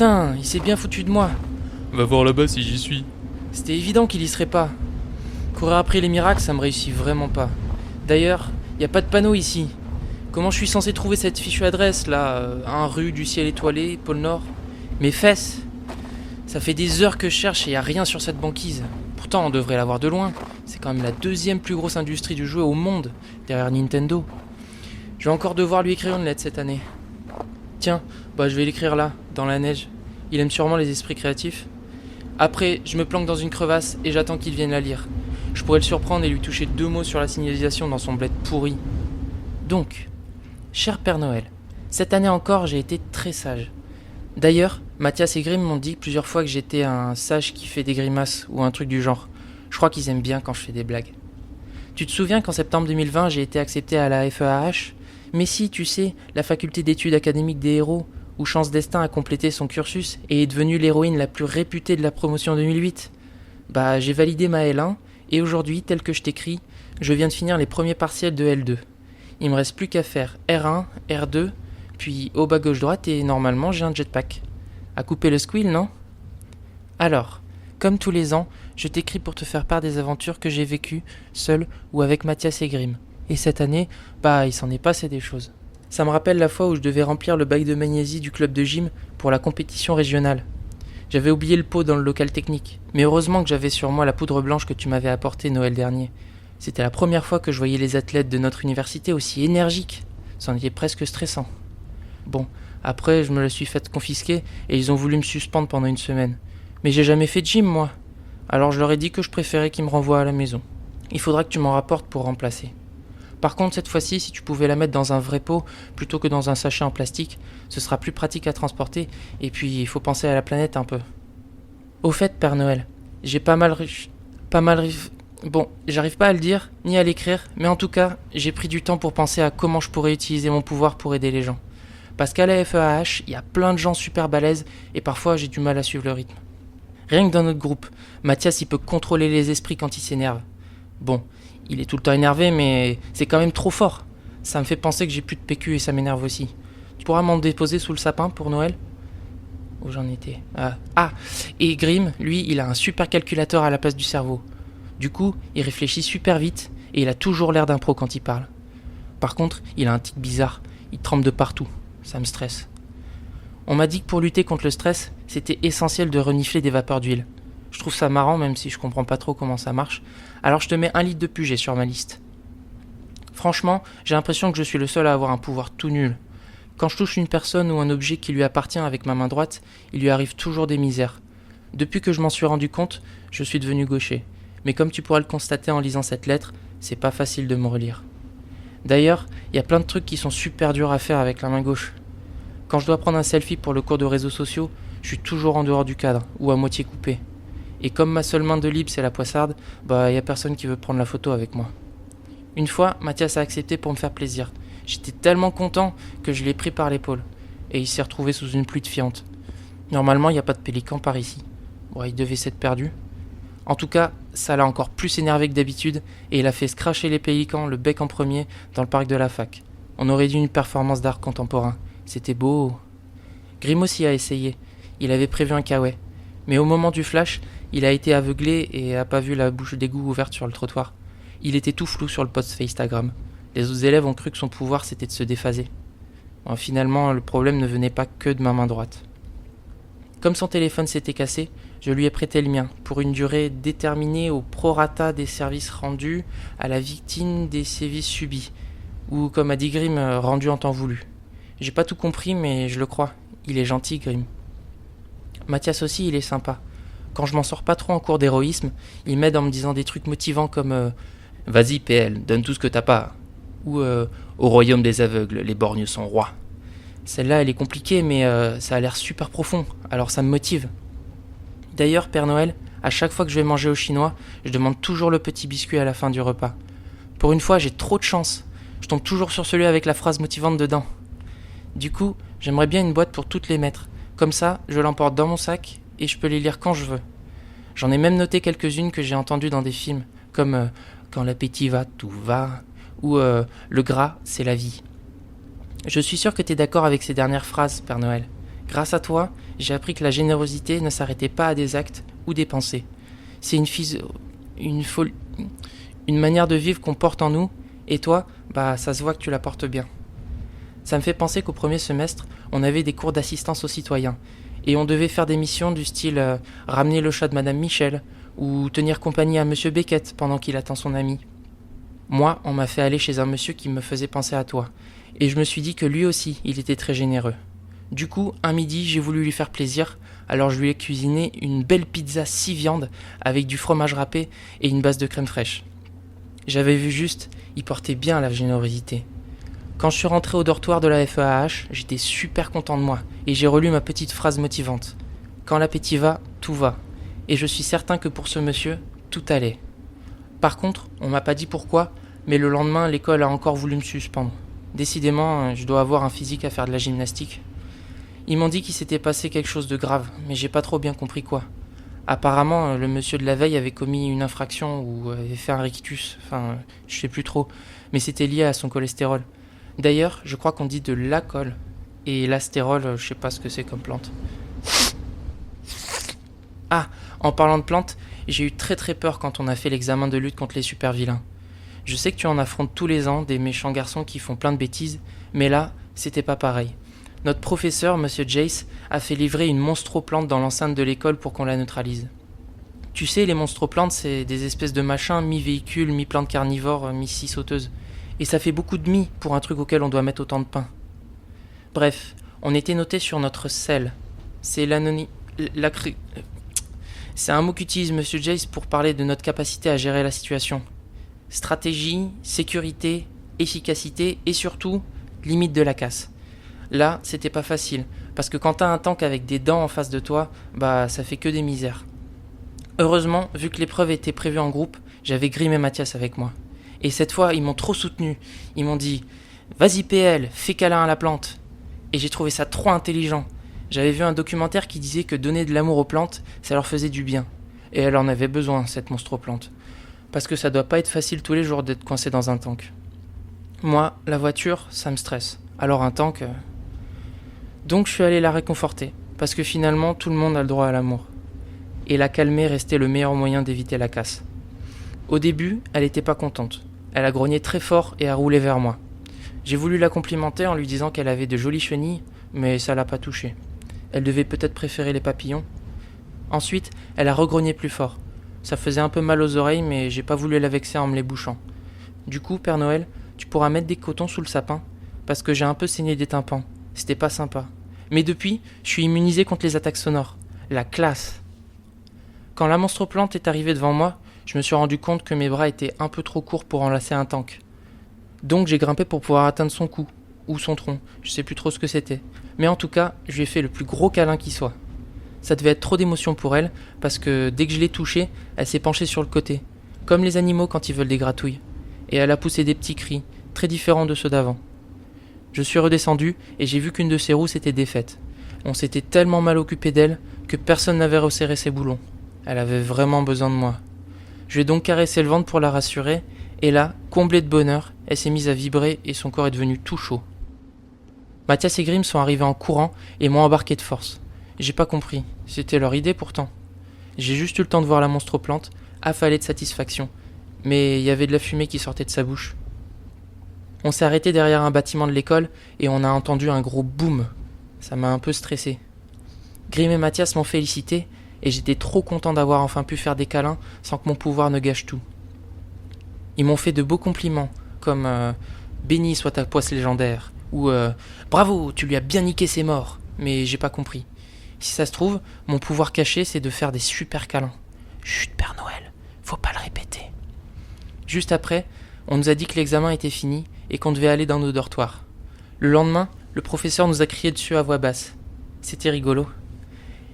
Putain, il s'est bien foutu de moi. Va voir là-bas si j'y suis. C'était évident qu'il y serait pas. Courir après les miracles, ça me réussit vraiment pas. D'ailleurs, y a pas de panneau ici. Comment je suis censé trouver cette fichue adresse là 1 rue du ciel étoilé, pôle Nord? Mes fesses. Ça fait des heures que je cherche et y a rien sur cette banquise. Pourtant, on devrait l'avoir de loin. C'est quand même la 2e plus grosse industrie du jouet au monde, derrière Nintendo. Je vais encore devoir lui écrire une lettre cette année. Tiens, je vais l'écrire là, dans la neige. Il aime sûrement les esprits créatifs. Après, je me planque dans une crevasse et j'attends qu'il vienne la lire. Je pourrais le surprendre et lui toucher 2 mots sur la signalisation dans son bled pourri. Donc, cher Père Noël, cette année encore, j'ai été très sage. D'ailleurs, Mathias et Grimm m'ont dit plusieurs fois que j'étais un sage qui fait des grimaces ou un truc du genre. Je crois qu'ils aiment bien quand je fais des blagues. Tu te souviens qu'en septembre 2020, j'ai été accepté à la FEAH? Mais si, tu sais, la faculté d'études académiques des héros, où Chance Destin a complété son cursus et est devenue l'héroïne la plus réputée de la promotion 2008. J'ai validé ma L1 et aujourd'hui, tel que je t'écris, je viens de finir les premiers partiels de L2. Il me reste plus qu'à faire R1, R2, puis haut bas gauche droite et normalement j'ai un jetpack. À couper le squill, non? Alors, comme tous les ans, je t'écris pour te faire part des aventures que j'ai vécues, seul ou avec Mathias et Grimm. Et cette année, il s'en est passé des choses. Ça me rappelle la fois où je devais remplir le bac de magnésie du club de gym pour la compétition régionale. J'avais oublié le pot dans le local technique, mais heureusement que j'avais sur moi la poudre blanche que tu m'avais apportée Noël dernier. C'était la première fois que je voyais les athlètes de notre université aussi énergiques. C'en était presque stressant. Bon, après je me la suis faite confisquer et ils ont voulu me suspendre pendant 1 semaine. Mais j'ai jamais fait de gym moi. Alors je leur ai dit que je préférais qu'ils me renvoient à la maison. Il faudra que tu m'en rapportes pour remplacer. Par contre, cette fois-ci, si tu pouvais la mettre dans un vrai pot plutôt que dans un sachet en plastique, ce sera plus pratique à transporter, et puis il faut penser à la planète un peu. Au fait, Père Noël, j'ai Bon, j'arrive pas à le dire, ni à l'écrire, mais en tout cas, j'ai pris du temps pour penser à comment je pourrais utiliser mon pouvoir pour aider les gens. Parce qu'à la FEAH, il y a plein de gens super balèzes, et parfois j'ai du mal à suivre le rythme. Rien que dans notre groupe, Mathias il peut contrôler les esprits quand il s'énerve. Bon, il est tout le temps énervé, mais c'est quand même trop fort. Ça me fait penser que j'ai plus de PQ et ça m'énerve aussi. Tu pourras m'en déposer sous le sapin pour Noël? Où j'en étais? Et Grimm, lui, il a un super calculateur à la place du cerveau. Du coup, il réfléchit super vite et il a toujours l'air d'un pro quand il parle. Par contre, il a un tic bizarre. Il tremble de partout. Ça me stresse. On m'a dit que pour lutter contre le stress, c'était essentiel de renifler des vapeurs d'huile. Je trouve ça marrant même si je comprends pas trop comment ça marche. Alors je te mets 1 litre de Puget sur ma liste. Franchement, j'ai l'impression que je suis le seul à avoir un pouvoir tout nul. Quand je touche une personne ou un objet qui lui appartient avec ma main droite, il lui arrive toujours des misères. Depuis que je m'en suis rendu compte, je suis devenu gaucher. Mais comme tu pourras le constater en lisant cette lettre, c'est pas facile de me relire. D'ailleurs, il y a plein de trucs qui sont super durs à faire avec la main gauche. Quand je dois prendre un selfie pour le cours de réseaux sociaux, je suis toujours en dehors du cadre, ou à moitié coupé. Et comme ma seule main de libre c'est la poissarde, y a personne qui veut prendre la photo avec moi. Une fois, Mathias a accepté pour me faire plaisir. J'étais tellement content que je l'ai pris par l'épaule. Et il s'est retrouvé sous une pluie de fientes. Normalement, il n'y a pas de pélican par ici. Il devait s'être perdu. En tout cas, ça l'a encore plus énervé que d'habitude et il a fait scratcher les pélicans le bec en premier dans le parc de la fac. On aurait dit une performance d'art contemporain. C'était beau. Grimm aussi a essayé. Il avait prévu un kawaii. Mais au moment du flash, il a été aveuglé et a pas vu la bouche d'égout ouverte sur le trottoir. Il était tout flou sur le post Instagram. Les autres élèves ont cru que son pouvoir c'était de se déphaser. Finalement, le problème ne venait pas que de ma main droite. Comme son téléphone s'était cassé, je lui ai prêté le mien pour une durée déterminée au prorata des services rendus à la victime des sévices subis, ou comme a dit Grimm, rendu en temps voulu. J'ai pas tout compris, mais je le crois. Il est gentil, Grimm. Mathias aussi, il est sympa. Quand je m'en sors pas trop en cours d'héroïsme, il m'aide en me disant des trucs motivants comme Vas-y PL, donne tout ce que t'as pas. Ou Au royaume des aveugles, les borgnes sont rois. Celle-là, elle est compliquée, mais ça a l'air super profond, alors ça me motive. D'ailleurs, Père Noël, à chaque fois que je vais manger au chinois, je demande toujours le petit biscuit à la fin du repas. Pour une fois, j'ai trop de chance. Je tombe toujours sur celui avec la phrase motivante dedans. Du coup, j'aimerais bien une boîte pour toutes les mettre. Comme ça, je l'emporte dans mon sac et je peux les lire quand je veux. J'en ai même noté quelques-unes que j'ai entendues dans des films, comme Quand l'appétit va, tout va, ou Le gras, c'est la vie. Je suis sûr que t'es d'accord avec ces dernières phrases, Père Noël. Grâce à toi, j'ai appris que la générosité ne s'arrêtait pas à des actes ou des pensées. C'est une manière de vivre qu'on porte en nous, et toi, ça se voit que tu la portes bien. Ça me fait penser qu'au premier semestre, on avait des cours d'assistance aux citoyens, et on devait faire des missions du style ramener le chat de Madame Michel, ou tenir compagnie à Monsieur Beckett pendant qu'il attend son ami. Moi, on m'a fait aller chez un monsieur qui me faisait penser à toi, et je me suis dit que lui aussi, il était très généreux. Du coup, un midi, j'ai voulu lui faire plaisir, alors je lui ai cuisiné une belle pizza 6 viandes avec du fromage râpé et une base de crème fraîche. J'avais vu juste, il portait bien la générosité. Quand je suis rentré au dortoir de la FEAH, j'étais super content de moi et j'ai relu ma petite phrase motivante. Quand l'appétit va, tout va. Et je suis certain que pour ce monsieur, tout allait. Par contre, on m'a pas dit pourquoi, mais le lendemain, l'école a encore voulu me suspendre. Décidément, je dois avoir un physique à faire de la gymnastique. Ils m'ont dit qu'il s'était passé quelque chose de grave, mais j'ai pas trop bien compris quoi. Apparemment, le monsieur de la veille avait commis une infraction ou avait fait un rictus, je sais plus trop, mais c'était lié à son cholestérol. D'ailleurs, je crois qu'on dit de l'alcool, et l'astérol, je sais pas ce que c'est comme plante. Ah, en parlant de plantes, j'ai eu très très peur quand on a fait l'examen de lutte contre les super vilains. Je sais que tu en affrontes tous les ans des méchants garçons qui font plein de bêtises, mais là, c'était pas pareil. Notre professeur, Monsieur Jace, a fait livrer une monstro-plante dans l'enceinte de l'école pour qu'on la neutralise. Tu sais, les monstro-plantes, c'est des espèces de machins mi-véhicules, mi-plantes carnivores, mi-scie sauteuses. Et ça fait beaucoup de mie pour un truc auquel on doit mettre autant de pain. Bref, on était noté sur notre selle. C'est C'est un mot qu'utilise Monsieur Jace pour parler de notre capacité à gérer la situation. Stratégie, sécurité, efficacité et surtout, limite de la casse. Là, c'était pas facile, parce que quand t'as un tank avec des dents en face de toi, ça fait que des misères. Heureusement, vu que l'épreuve était prévue en groupe, j'avais Grim et Mathias avec moi. Et cette fois, ils m'ont trop soutenu. Ils m'ont dit « Vas-y PL, fais câlin à la plante !» Et j'ai trouvé ça trop intelligent. J'avais vu un documentaire qui disait que donner de l'amour aux plantes, ça leur faisait du bien. Et elle en avait besoin, cette monstro-plante. Parce que ça doit pas être facile tous les jours d'être coincé dans un tank. Moi, la voiture, ça me stresse. Alors un tank... Donc je suis allé la réconforter, parce que finalement tout le monde a le droit à l'amour. Et la calmer restait le meilleur moyen d'éviter la casse. Au début, elle était pas contente. Elle a grogné très fort et a roulé vers moi. J'ai voulu la complimenter en lui disant qu'elle avait de jolies chenilles, mais ça l'a pas touchée. Elle devait peut-être préférer les papillons. Ensuite, elle a regrogné plus fort. Ça faisait un peu mal aux oreilles, mais j'ai pas voulu la vexer en me les bouchant. Du coup, Père Noël, tu pourras mettre des cotons sous le sapin, parce que j'ai un peu saigné des tympans. C'était pas sympa. Mais depuis, je suis immunisé contre les attaques sonores. La classe. Quand la monstro-plante est arrivée devant moi, je me suis rendu compte que mes bras étaient un peu trop courts pour enlacer un tank. Donc j'ai grimpé pour pouvoir atteindre son cou, ou son tronc, je sais plus trop ce que c'était. Mais en tout cas, je lui ai fait le plus gros câlin qui soit. Ça devait être trop d'émotion pour elle, parce que dès que je l'ai touchée, elle s'est penchée sur le côté, comme les animaux quand ils veulent des gratouilles. Et elle a poussé des petits cris, très différents de ceux d'avant. Je suis redescendu et j'ai vu qu'une de ses roues s'était défaite. On s'était tellement mal occupé d'elle que personne n'avait resserré ses boulons. Elle avait vraiment besoin de moi. Je lui ai donc caressé le ventre pour la rassurer, et là, comblée de bonheur, elle s'est mise à vibrer et son corps est devenu tout chaud. Mathias et Grim sont arrivés en courant et m'ont embarqué de force. J'ai pas compris, c'était leur idée pourtant. J'ai juste eu le temps de voir la monstro-plante, affalée de satisfaction, mais il y avait de la fumée qui sortait de sa bouche. On s'est arrêté derrière un bâtiment de l'école et on a entendu un gros boum. Ça m'a un peu stressé. Grim et Mathias m'ont félicité et j'étais trop content d'avoir enfin pu faire des câlins sans que mon pouvoir ne gâche tout. Ils m'ont fait de beaux compliments, comme béni soit ta poisse légendaire, ou bravo, tu lui as bien niqué ses morts, mais j'ai pas compris. Si ça se trouve, mon pouvoir caché c'est de faire des super câlins. Chut, Père Noël, faut pas le répéter. Juste après, on nous a dit que l'examen était fini et qu'on devait aller dans nos dortoirs. Le lendemain, le professeur nous a crié dessus à voix basse. C'était rigolo.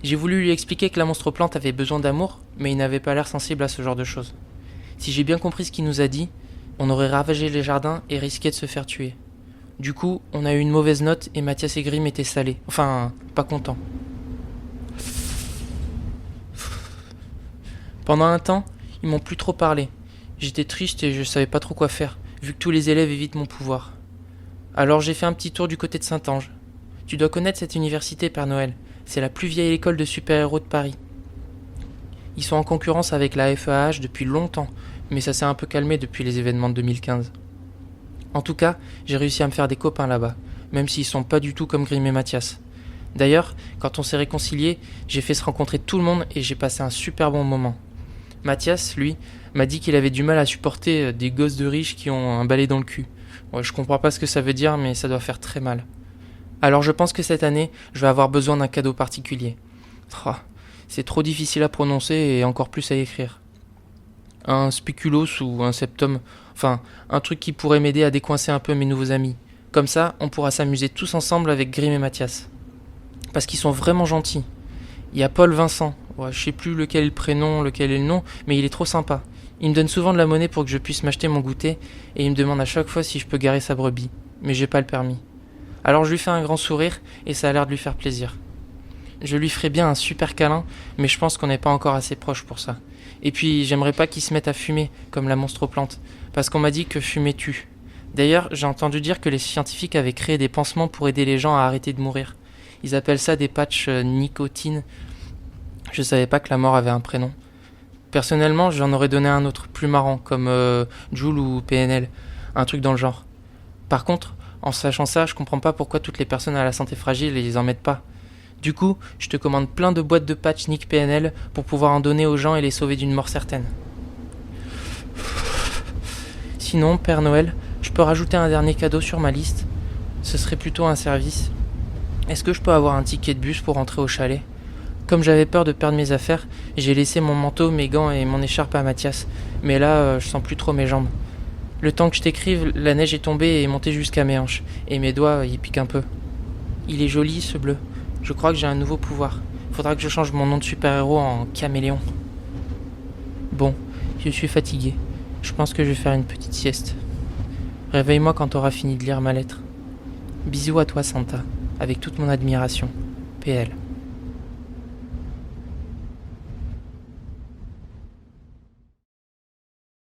J'ai voulu lui expliquer que la monstro-plante avait besoin d'amour, mais il n'avait pas l'air sensible à ce genre de choses. Si j'ai bien compris ce qu'il nous a dit, on aurait ravagé les jardins et risqué de se faire tuer. Du coup, on a eu une mauvaise note et Mathias et Grim étaient salés. Enfin, pas contents. Pendant un temps, ils m'ont plus trop parlé. J'étais triste et je savais pas trop quoi faire, vu que tous les élèves évitent mon pouvoir. Alors j'ai fait un petit tour du côté de Saint-Ange. Tu dois connaître cette université, Père Noël. C'est la plus vieille école de super-héros de Paris. Ils sont en concurrence avec la FEAH depuis longtemps, mais ça s'est un peu calmé depuis les événements de 2015. En tout cas, j'ai réussi à me faire des copains là-bas, même s'ils sont pas du tout comme Grimm et Mathias. D'ailleurs, quand on s'est réconciliés, j'ai fait se rencontrer tout le monde et j'ai passé un super bon moment. Mathias, lui, m'a dit qu'il avait du mal à supporter des gosses de riches qui ont un balai dans le cul. Ouais, je comprends pas ce que ça veut dire, mais ça doit faire très mal. Alors je pense que cette année, je vais avoir besoin d'un cadeau particulier. Oh, c'est trop difficile à prononcer et encore plus à écrire. Un spéculoos ou un septum, enfin, un truc qui pourrait m'aider à décoincer un peu mes nouveaux amis. Comme ça, on pourra s'amuser tous ensemble avec Grimm et Mathias. Parce qu'ils sont vraiment gentils. Il y a Paul Vincent, ouais, je sais plus lequel est le prénom, lequel est le nom, mais il est trop sympa. Il me donne souvent de la monnaie pour que je puisse m'acheter mon goûter, et il me demande à chaque fois si je peux garer sa brebis. Mais j'ai pas le permis. Alors je lui fais un grand sourire, et ça a l'air de lui faire plaisir. Je lui ferai bien un super câlin, mais je pense qu'on n'est pas encore assez proche pour ça. Et puis j'aimerais pas qu'il se mette à fumer, comme la monstroplante, parce qu'on m'a dit que fumer tue. D'ailleurs, j'ai entendu dire que les scientifiques avaient créé des pansements pour aider les gens à arrêter de mourir. Ils appellent ça des patchs nicotine. Je savais pas que la mort avait un prénom. Personnellement, j'en aurais donné un autre, plus marrant, comme Joule ou PNL, un truc dans le genre. Par contre, en sachant ça, je comprends pas pourquoi toutes les personnes à la santé fragile les en mettent pas. Du coup, je te commande plein de boîtes de patchs Nick PNL pour pouvoir en donner aux gens et les sauver d'une mort certaine. Sinon, Père Noël, je peux rajouter un dernier cadeau sur ma liste. Ce serait plutôt un service. Est-ce que je peux avoir un ticket de bus pour rentrer au chalet ? Comme j'avais peur de perdre mes affaires, j'ai laissé mon manteau, mes gants et mon écharpe à Mathias. Mais là, je sens plus trop mes jambes. Le temps que je t'écrive, la neige est tombée et est montée jusqu'à mes hanches. Et mes doigts, ils piquent un peu. Il est joli, ce bleu. Je crois que j'ai un nouveau pouvoir. Faudra que je change mon nom de super-héros en caméléon. Bon, je suis fatigué. Je pense que je vais faire une petite sieste. Réveille-moi quand t'auras fini de lire ma lettre. Bisous à toi, Santa, avec toute mon admiration. PL.